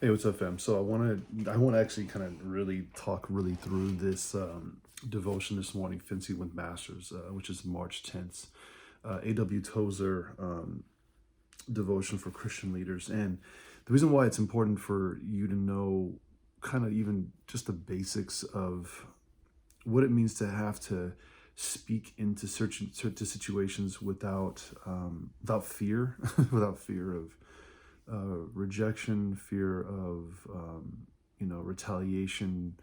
Hey, what's up, fam? So I want to actually kind of really talk really through this devotion this morning, Fencing with Masters, which is March 10th, A.W. Tozer devotion for Christian leaders. And the reason why it's important for you to know kind of even just the basics of what it means to have to speak into certain situations without fear, without fear of rejection, fear of retaliation,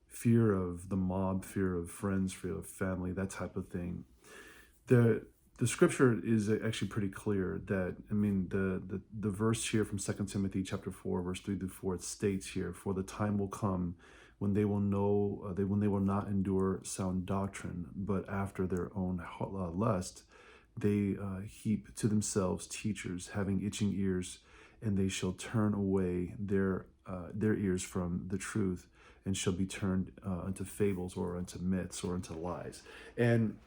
fear of the mob, fear of friends, fear of family, that type of thing. The scripture is actually pretty clear that, I mean, the verse here from 2 Timothy chapter 4 verse 3 to 4, it states here, for the time will come when they will know when they will not endure sound doctrine, but after their own lust they heap to themselves teachers having itching ears, and they shall turn away their ears from the truth, and shall be turned unto fables, or unto myths, or unto lies. And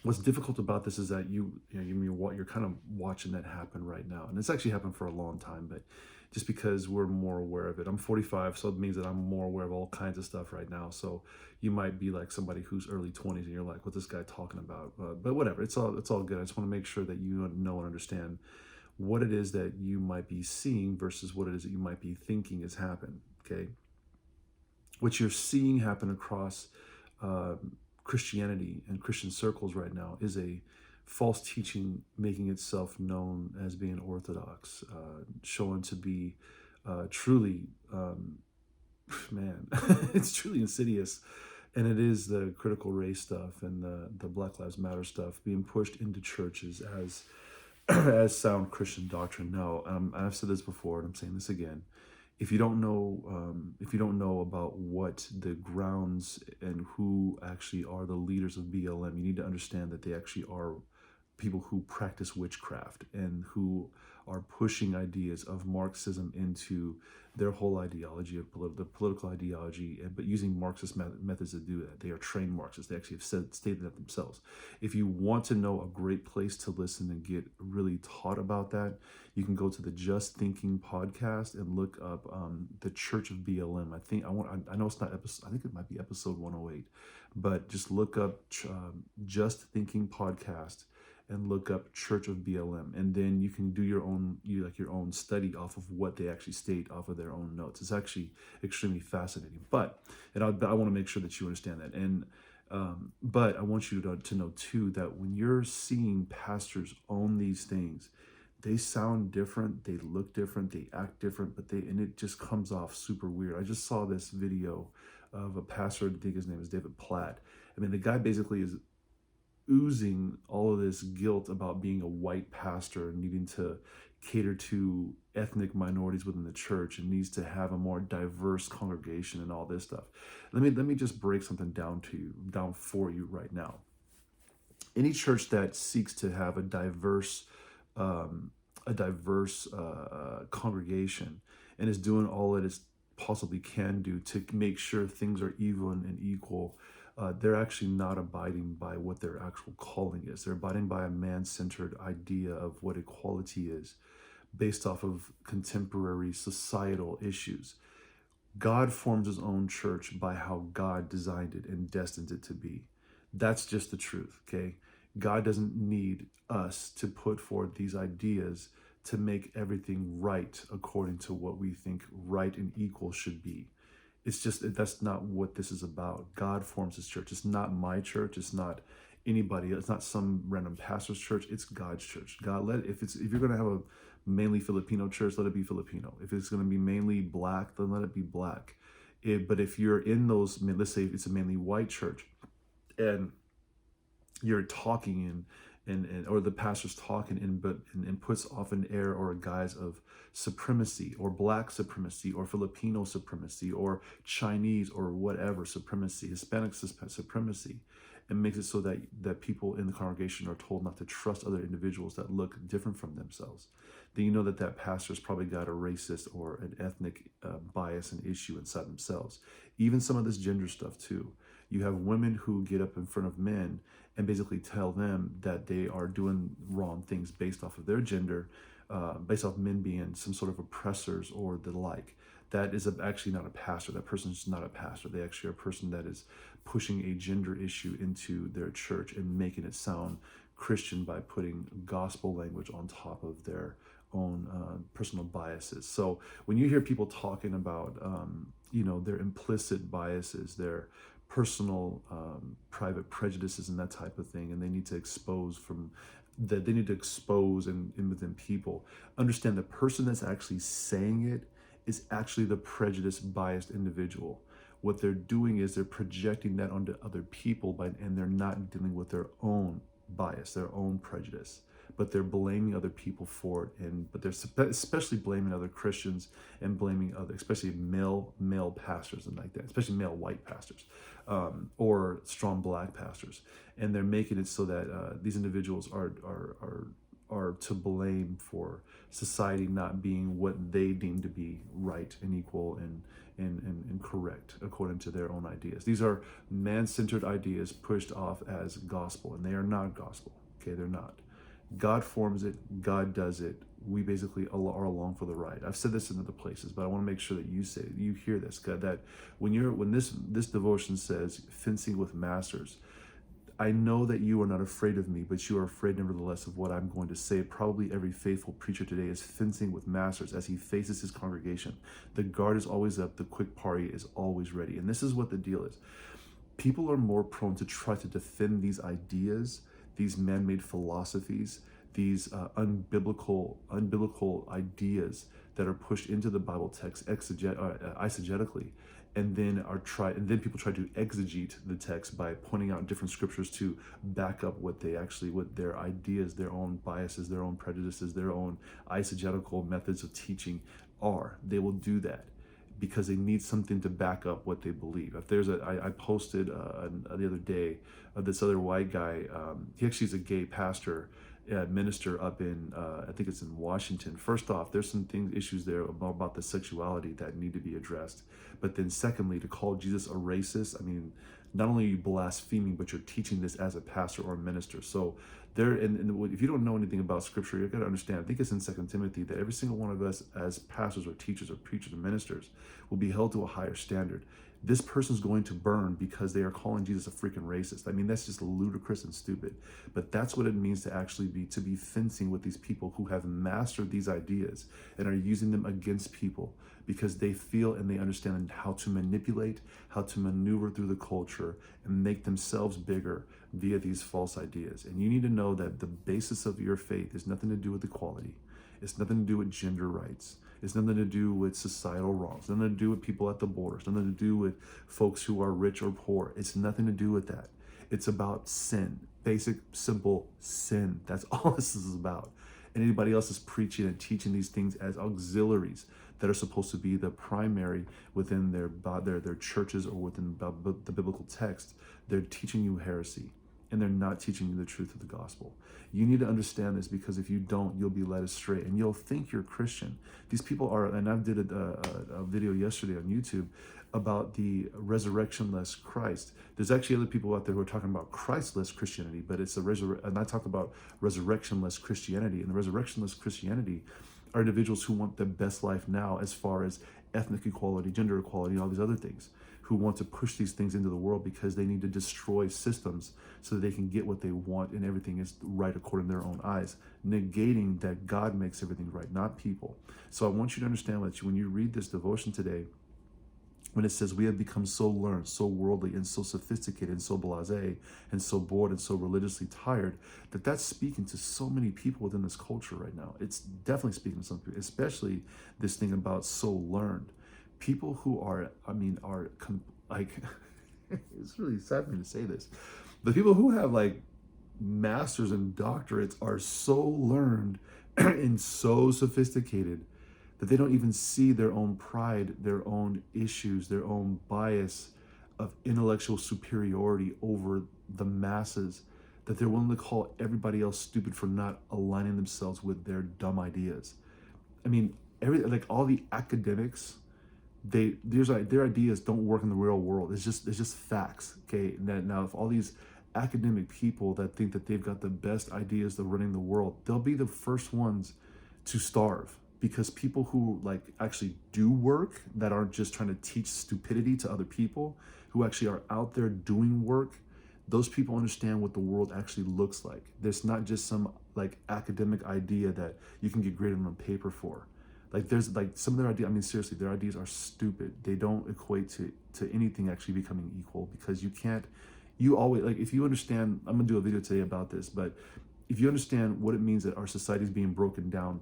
what's difficult about this is that you're kind of watching that happen right now, and it's actually happened for a long time, but just because we're more aware of it. I'm 45, so it means that I'm more aware of all kinds of stuff right now. So you might be like somebody who's early 20s, and you're like, "What's this guy talking about?" But whatever, it's all good. I just want to make sure that you know and understand what it is that you might be seeing versus what it is that you might be thinking has happened. Okay, what you're seeing happen across uh, Christianity and Christian circles right now is a false teaching making itself known as being orthodox, shown to be truly, man, it's truly insidious. And it is the critical race stuff and the Black Lives Matter stuff being pushed into churches as as sound Christian doctrine. Now, I've said this before, and I'm saying this again. If you don't know about what the grounds and who actually are the leaders of BLM, you need to understand that they actually are people who practice witchcraft and who are pushing ideas of Marxism into their whole ideology of the political ideology, but using Marxist methods to do that. They are trained Marxists. They actually have stated that themselves. If you want to know a great place to listen and get really taught about that, you can go to the Just Thinking podcast and look up the Church of BLM. I know it's not episode. I think it might be episode 108, but just look up Just Thinking podcast and look up Church of BLM, and then you can do your own study off of what they actually state off of their own notes. It's actually extremely fascinating. I want to make sure that you understand that. And but I want you to know too that when you're seeing pastors own these things, they sound different, they look different, they act different, and it just comes off super weird. I just saw this video of a pastor. I think his name is David Platt. I mean, the guy basically is oozing all of this guilt about being a white pastor and needing to cater to ethnic minorities within the church, and needs to have a more diverse congregation and all this stuff. Let me just break something down for you right now. Any church that seeks to have um, a diverse congregation, and is doing all it is possibly can do to make sure things are even and equal, they're actually not abiding by what their actual calling is. They're abiding by a man-centered idea of what equality is, based off of contemporary societal issues. God forms his own church by how God designed it and destined it to be. That's just the truth, okay? God doesn't need us to put forth these ideas to make everything right according to what we think right and equal should be. It's just, that's not what this is about. God forms his church. It's not my church. It's not anybody. It's not some random pastor's church. It's God's church. If you're going to have a mainly Filipino church, let it be Filipino. If it's going to be mainly black, then let it be black. But if you're in those, let's say it's a mainly white church, and you're talking and or the pastor's talking and puts off an air or a guise of supremacy, or black supremacy, or Filipino supremacy, or Chinese or whatever supremacy, Hispanic supremacy, and makes it so that people in the congregation are told not to trust other individuals that look different from themselves, then you know that pastor's probably got a racist or an ethnic bias and issue inside themselves. Even some of this gender stuff too. You have women who get up in front of men and basically tell them that they are doing wrong things based off of their gender, based off men being some sort of oppressors or the like. That is actually not a pastor. That person is not a pastor. They actually are a person that is pushing a gender issue into their church and making it sound Christian by putting gospel language on top of their own personal biases. So when you hear people talking about, their implicit biases, their personal private prejudices and that type of thing, and they need to expose from that they need to expose in within people, understand the person that's actually saying it is actually the prejudiced, biased individual. What they're doing is they're projecting that onto other people, and they're not dealing with their own bias, their own prejudice, but they're blaming other people for it. But they're especially blaming other Christians and blaming other, especially male pastors and like that, especially male white pastors, or strong black pastors, and they're making it so that these individuals are to blame for society not being what they deem to be right and equal and correct according to their own ideas. These are man-centered ideas pushed off as gospel, and they are not gospel. Okay, they're not. God forms it, God does it. We basically are along for the ride. I've said this in other places, but I want to make sure that you say it, you hear this, God, that when this devotion says fencing with masters, I know that you are not afraid of me, but you are afraid nevertheless of what I'm going to say. Probably every faithful preacher today is fencing with masters as he faces his congregation. The guard is always up, the quick parry is always ready. And this is what the deal is. People are more prone to try to defend these ideas, these man-made philosophies, these unbiblical ideas that are pushed into the Bible text eisegetically, and then people try to exegete the text by pointing out different scriptures to back up what their ideas, their own biases, their own prejudices, their own eisegetical methods of teaching are. They will do that because they need something to back up what they believe. If there's I posted the other day of this other white guy. He actually is a gay pastor, minister up in I think it's in Washington. First off, there's some issues there about the sexuality that need to be addressed. But then secondly, to call Jesus a racist, I mean, not only are you blaspheming, but you're teaching this as a pastor or a minister. So and if you don't know anything about scripture, you've got to understand, I think it's in 2 Timothy, that every single one of us as pastors or teachers or preachers or ministers will be held to a higher standard. This person's going to burn because they are calling Jesus a freaking racist. I mean, that's just ludicrous and stupid. But that's what it means to actually be fencing with these people who have mastered these ideas and are using them against people because they feel and they understand how to manipulate, how to maneuver through the culture and make themselves bigger via these false ideas. And you need to know that the basis of your faith is nothing to do with equality. It's nothing to do with gender rights. It's nothing to do with societal wrongs. Nothing to do with people at the borders. Nothing to do with folks who are rich or poor. It's nothing to do with that. It's about sin. Basic, simple sin. That's all this is about. And anybody else is preaching and teaching these things as auxiliaries that are supposed to be the primary within their churches or within the biblical text. They're teaching you heresy, and they're not teaching you the truth of the gospel. You need to understand this, because if you don't, you'll be led astray and you'll think you're Christian. These people are, and I did a video yesterday on YouTube about the resurrectionless Christ. There's actually other people out there who are talking about Christless Christianity, but it's and I talk about resurrectionless Christianity. And the resurrectionless Christianity are individuals who want the best life now as far as ethnic equality, gender equality, and all these other things, who want to push these things into the world because they need to destroy systems so that they can get what they want and everything is right according to their own eyes, negating that God makes everything right, not people. So I want you to understand that when you read this devotion today, when it says we have become so learned, so worldly, and so sophisticated, and so blasé, and so bored, and so religiously tired, that's speaking to so many people within this culture right now. It's definitely speaking to some people, especially this thing about so learned. People who are like, it's really sad for me to say this, but people who have like masters and doctorates are so learned and so sophisticated that they don't even see their own pride, their own issues, their own bias of intellectual superiority over the masses, that they're willing to call everybody else stupid for not aligning themselves with their dumb ideas. I mean, all the academics, their ideas don't work in the real world. It's just facts. Okay. Now, if all these academic people that think that they've got the best ideas of running the world, they'll be the first ones to starve, because people who like actually do work, that aren't just trying to teach stupidity to other people, who actually are out there doing work, those people understand what the world actually looks like. There's not just some like academic idea that you can get graded on paper for. Like there's like some of their ideas, I mean seriously, their ideas are stupid. They don't equate to anything actually becoming equal, because you can't, you always, like if you understand, I'm gonna do a video today about this, but if you understand what it means that our society is being broken down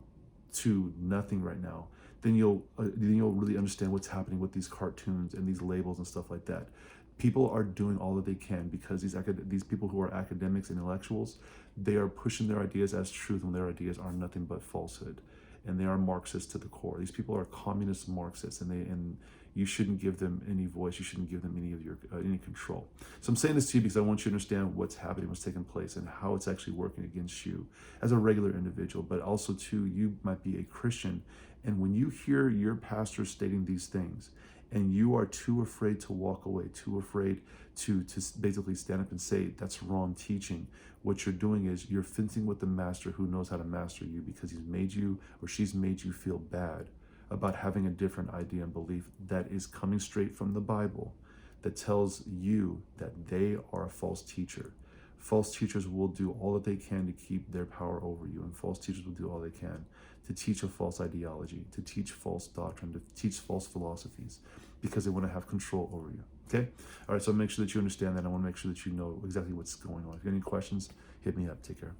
to nothing right now, then you'll really understand what's happening with these cartoons and these labels and stuff like that. People are doing all that they can, because these people who are academics and intellectuals, they are pushing their ideas as truth when their ideas are nothing but falsehood, and they are Marxists to the core. These people are communist Marxists, and you shouldn't give them any voice. You shouldn't give them any of your any control. So I'm saying this to you because I want you to understand what's happening, what's taking place, and how it's actually working against you as a regular individual. But also too, you might be a Christian, and when you hear your pastor stating these things, and you are too afraid to walk away, too afraid to basically stand up and say that's wrong teaching, what you're doing is you're fencing with the master who knows how to master you, because he's made you or she's made you feel bad about having a different idea and belief that is coming straight from the Bible, that tells you that they are a false teacher. False teachers will do all that they can to keep their power over you, and false teachers will do all they can to teach a false ideology, to teach false doctrine, to teach false philosophies, because they want to have control over you. Okay? All right, so make sure that you understand that. I want to make sure that you know exactly what's going on. If you have any questions, hit me up. Take care.